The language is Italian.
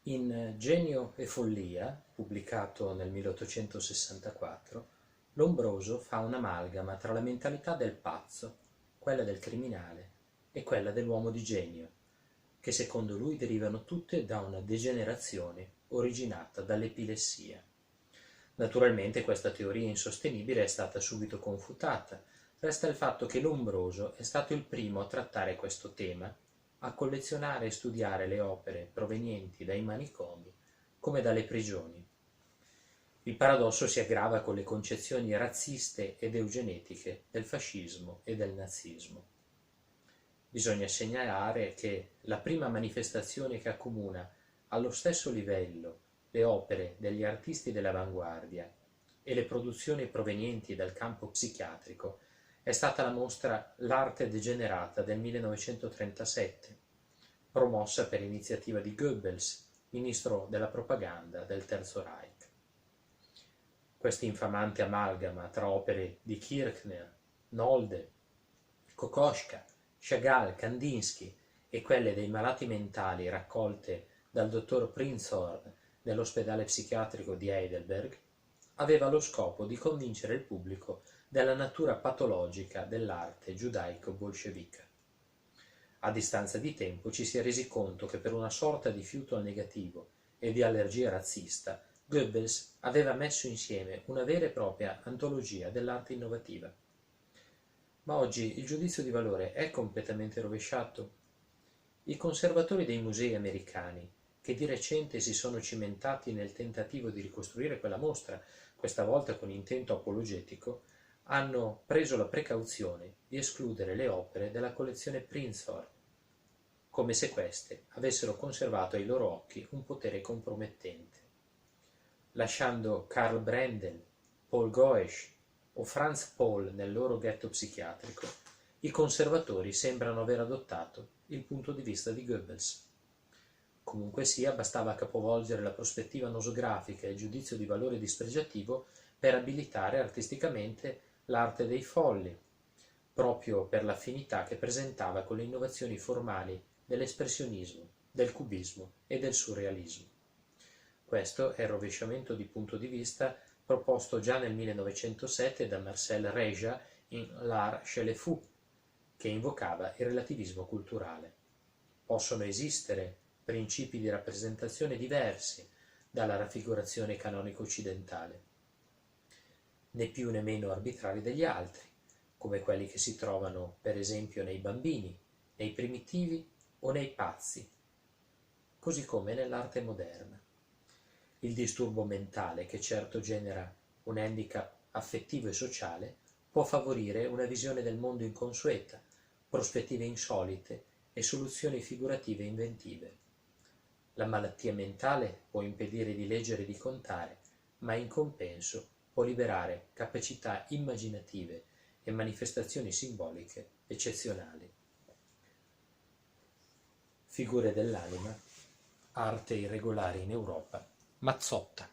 In Genio e follia, pubblicato nel 1864, Lombroso fa un'amalgama tra la mentalità del pazzo, quella del criminale e quella dell'uomo di genio, che secondo lui derivano tutte da una degenerazione originata dall'epilessia. Naturalmente questa teoria insostenibile è stata subito confutata. Resta il fatto che Lombroso è stato il primo a trattare questo tema, a collezionare e studiare le opere provenienti dai manicomi come dalle prigioni. Il paradosso si aggrava con le concezioni razziste ed eugenetiche del fascismo e del nazismo. Bisogna segnalare che la prima manifestazione che accomuna allo stesso livello le opere degli artisti dell'avanguardia e le produzioni provenienti dal campo psichiatrico è stata la mostra L'arte degenerata del 1937, promossa per iniziativa di Goebbels, ministro della propaganda del Terzo Reich. Questa infamante amalgama tra opere di Kirchner, Nolde, Kokoschka, Chagall, Kandinsky e quelle dei malati mentali raccolte dal dottor Prinzhorn nell'ospedale psichiatrico di Heidelberg, aveva lo scopo di convincere il pubblico della natura patologica dell'arte giudaico-bolscevica. A distanza di tempo ci si è resi conto che per una sorta di fiuto al negativo e di allergia razzista, Goebbels aveva messo insieme una vera e propria antologia dell'arte innovativa. Ma oggi il giudizio di valore è completamente rovesciato. I conservatori dei musei americani, che di recente si sono cimentati nel tentativo di ricostruire quella mostra, questa volta con intento apologetico, hanno preso la precauzione di escludere le opere della collezione Prinzhorn, come se queste avessero conservato ai loro occhi un potere compromettente. Lasciando Karl Brendel, Paul Goesch o Franz Paul nel loro ghetto psichiatrico, i conservatori sembrano aver adottato il punto di vista di Goebbels. Comunque sia, bastava capovolgere la prospettiva nosografica e il giudizio di valore dispregiativo per abilitare artisticamente l'arte dei folli, proprio per l'affinità che presentava con le innovazioni formali dell'espressionismo, del cubismo e del surrealismo. Questo è il rovesciamento di punto di vista proposto già nel 1907 da Marcel Reja in L'art chez les fous, che invocava il relativismo culturale. Possono esistere principi di rappresentazione diversi dalla raffigurazione canonica occidentale, né più né meno arbitrari degli altri, come quelli che si trovano per esempio nei bambini, nei primitivi o nei pazzi, così come nell'arte moderna. Il disturbo mentale, che certo genera un handicap affettivo e sociale, può favorire una visione del mondo inconsueta, prospettive insolite e soluzioni figurative inventive. La malattia mentale può impedire di leggere e di contare, ma in compenso può liberare capacità immaginative e manifestazioni simboliche eccezionali. Figure dell'anima, arte irregolare in Europa, Mazzotta.